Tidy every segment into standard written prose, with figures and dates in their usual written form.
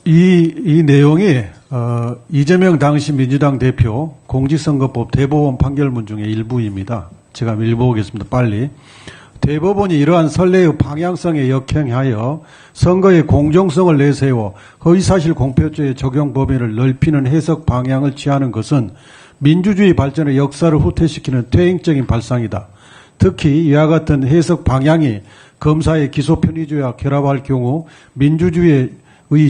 이 내용이 이재명 당시 민주당 대표 공직선거법 대법원 판결문 중에 일부입니다. 제가 읽어보겠습니다. 빨리. 대법원이 이러한 선례의 방향성에 역행하여 선거의 공정성을 내세워 허위사실 공표죄의 적용 범위를 넓히는 해석 방향을 취하는 것은 민주주의 발전의 역사를 후퇴시키는 퇴행적인 발상이다. 특히 이와 같은 해석 방향이 검사의 기소 편의주의와 결합할 경우 민주주의의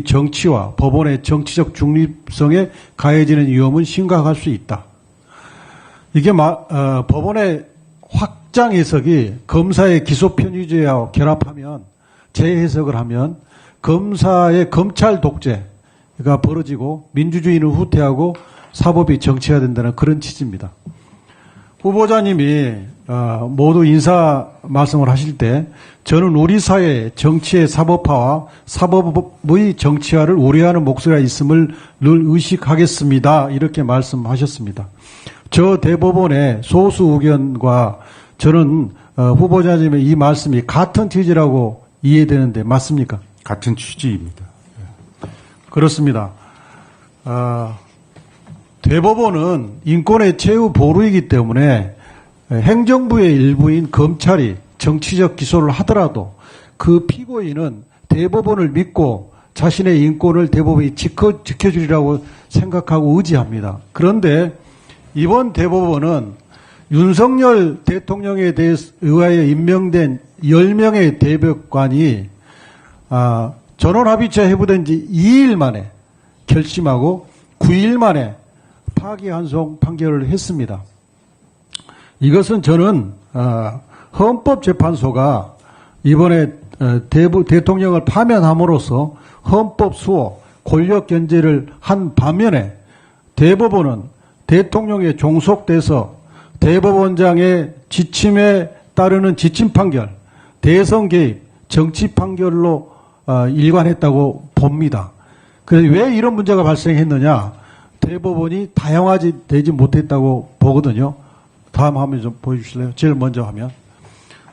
정치와 법원의 정치적 중립성에 가해지는 위험은 심각할 수 있다. 이게 법원의 확장 해석이 검사의 기소 편의주의와 결합하면, 재해석을 하면 검사의 검찰 독재가 벌어지고 민주주의는 후퇴하고 사법이 정치화된다는 그런 취지입니다. 후보자님이 모두 인사 말씀을 하실 때 저는 우리 사회의 정치의 사법화와 사법의 정치화를 우려하는 목소리가 있음을 늘 의식하겠습니다. 이렇게 말씀하셨습니다. 저 대법원의 소수 의견과 저는 후보자님의 이 말씀이 같은 취지라고 이해되는데 맞습니까? 같은 취지입니다. 그렇습니다. 대법원은 인권의 최후 보루이기 때문에 행정부의 일부인 검찰이 정치적 기소를 하더라도 그 피고인은 대법원을 믿고 자신의 인권을 대법원이 지켜주리라고 생각하고 의지합니다. 그런데 이번 대법원은 윤석열 대통령에 의하여 임명된 10명의 대법관이 전원합의체 회부된 지 2일 만에 결심하고 9일 만에 파기환송 판결을 했습니다. 이것은 저는 헌법재판소가 이번에 대통령을 파면함으로써 헌법 수호, 권력 견제를 한 반면에 대법원은 대통령에 종속돼서 대법원장의 지침에 따르는 지침 판결, 대선 개입, 정치 판결로 일관했다고 봅니다. 그래서 왜 이런 문제가 발생했느냐? 대법원이 다양화되지 못했다고 보거든요. 다음 화면 좀 보여주실래요? 제일 먼저 화면.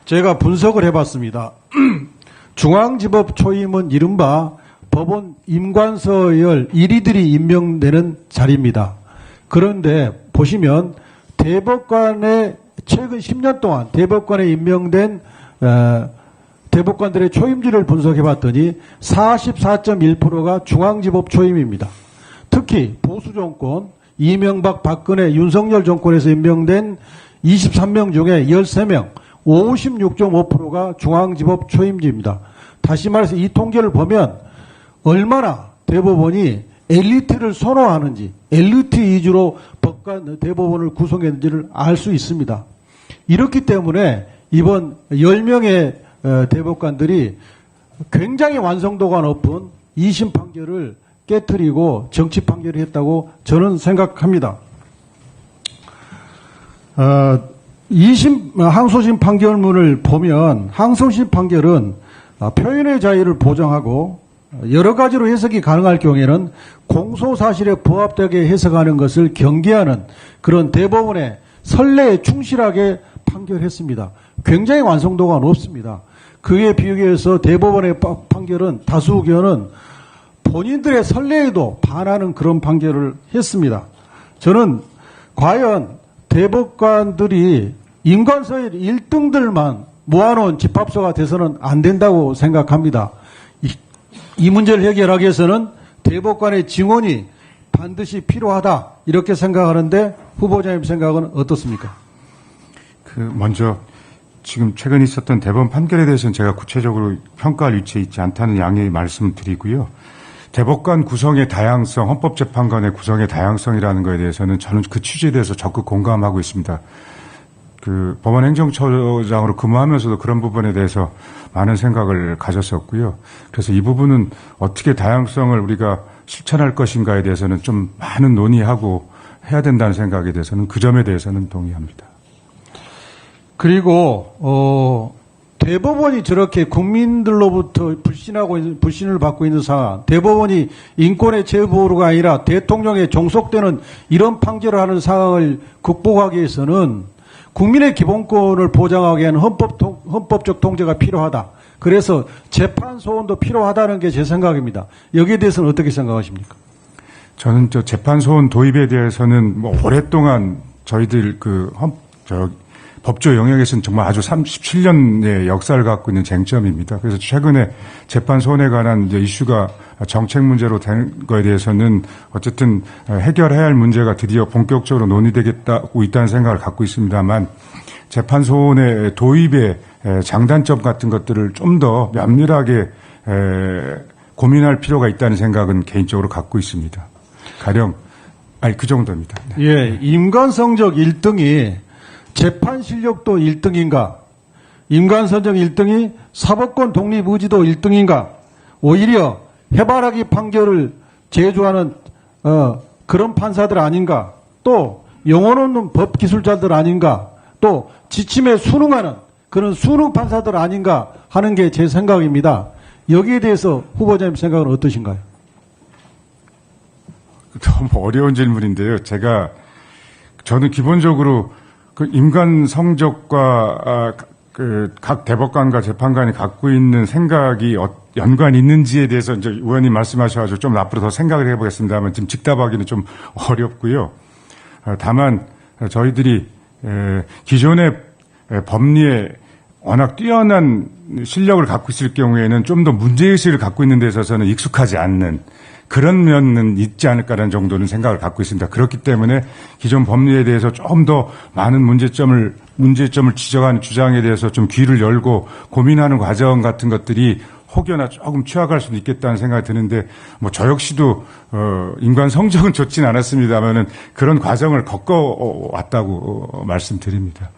제가 분석을 해봤습니다. 중앙지법 초임은 이른바 법원 임관서열 1위들이 임명되는 자리입니다. 그런데 보시면 대법관의 최근 10년 동안 대법관에 임명된 대법관들의 초임지를 분석해봤더니 44.1%가 중앙지법 초임입니다. 특히 보수정권, 이명박, 박근혜, 윤석열 정권에서 임명된 23명 중에 13명, 56.5%가 중앙지법 초임지입니다. 다시 말해서 이 통계를 보면 얼마나 대법원이 엘리트를 선호하는지, 엘리트 위주로 대법원을 구성했는지를 알 수 있습니다. 이렇기 때문에 이번 10명의 대법관들이 굉장히 완성도가 높은 2심 판결을 깨트리고 정치 판결을 했다고 저는 생각합니다. 2심 항소심 판결문을 보면 항소심 판결은 표현의 자유를 보장하고 여러 가지로 해석이 가능할 경우에는 공소사실에 부합되게 해석하는 것을 경계하는 그런 대법원의 선례에 충실하게 판결했습니다. 굉장히 완성도가 높습니다. 그에 비교해서 대법원의 판결은 다수 의견은 본인들의 선례에도 반하는 그런 판결을 했습니다. 저는 과연 대법관들이 임관서열 1등들만 모아놓은 집합소가 돼서는 안 된다고 생각합니다. 이 문제를 해결하기 위해서는 대법관의 증언이 반드시 필요하다 이렇게 생각하는데 후보자님 생각은 어떻습니까? 먼저 지금 최근 있었던 대법원 판결에 대해서는 제가 구체적으로 평가할 위치에 있지 않다는 양해의 말씀드리고요. 대법관 구성의 다양성, 헌법재판관의 구성의 다양성이라는 것에 대해서는 저는 그 취지에 대해서 적극 공감하고 있습니다. 법원행정처장으로 근무하면서도 그런 부분에 대해서 많은 생각을 가졌었고요. 그래서 이 부분은 어떻게 다양성을 우리가 실천할 것인가에 대해서는 좀 많은 논의하고 해야 된다는 생각에 대해서는 그 점에 대해서는 동의합니다. 그리고 대법원이 저렇게 국민들로부터 불신을 받고 있는 상황, 대법원이 인권의 제보루가 아니라 대통령에 종속되는 이런 판결을 하는 상황을 극복하기 위해서는 국민의 기본권을 보장하기 위한 헌법적 통제가 필요하다. 그래서 재판 소원도 필요하다는 게 제 생각입니다. 여기에 대해서는 어떻게 생각하십니까? 저는 재판 소원 도입에 대해서는 뭐 오랫동안 저희들 법조 영역에서는 정말 아주 37년의 역사를 갖고 있는 쟁점입니다. 그래서 최근에 재판 소원에 관한 이제 이슈가 정책 문제로 된 거에 대해서는 어쨌든 해결해야 할 문제가 드디어 본격적으로 논의되겠다고 있다는 생각을 갖고 있습니다만 재판 소원의 도입의 장단점 같은 것들을 좀 더 면밀하게 고민할 필요가 있다는 생각은 개인적으로 갖고 있습니다. 가령 그 정도입니다. 네. 예, 인간 성적 1등이 재판 실력도 1등인가? 인간 성적 1등이 사법권 독립 의지도 1등인가? 오히려 해바라기 판결을 제조하는 그런 판사들 아닌가? 또 영혼 없는 법 기술자들 아닌가? 또 지침에 순응하는 그런 순응 판사들 아닌가 하는 게 제 생각입니다. 여기에 대해서 후보자님 생각은 어떠신가요? 너무 어려운 질문인데요. 저는 기본적으로 그 인간 성적과 각 대법관과 재판관이 갖고 있는 생각이 연관이 있는지에 대해서 이제 의원님 말씀하셔가지고 좀 앞으로 더 생각을 해보겠습니다만 지금 직답하기는 좀 어렵고요. 다만 저희들이 기존의 법리에 워낙 뛰어난 실력을 갖고 있을 경우에는 좀 더 문제의식을 갖고 있는 데 있어서는 익숙하지 않는 그런 면은 있지 않을까라는 정도는 생각을 갖고 있습니다. 그렇기 때문에 기존 법리에 대해서 좀 더 많은 문제점을 지적하는 주장에 대해서 좀 귀를 열고 고민하는 과정 같은 것들이 혹여나 조금 취약할 수도 있겠다는 생각이 드는데 뭐 저 역시도 인간 성적은 좋진 않았습니다만은 그런 과정을 겪어왔다고 말씀드립니다.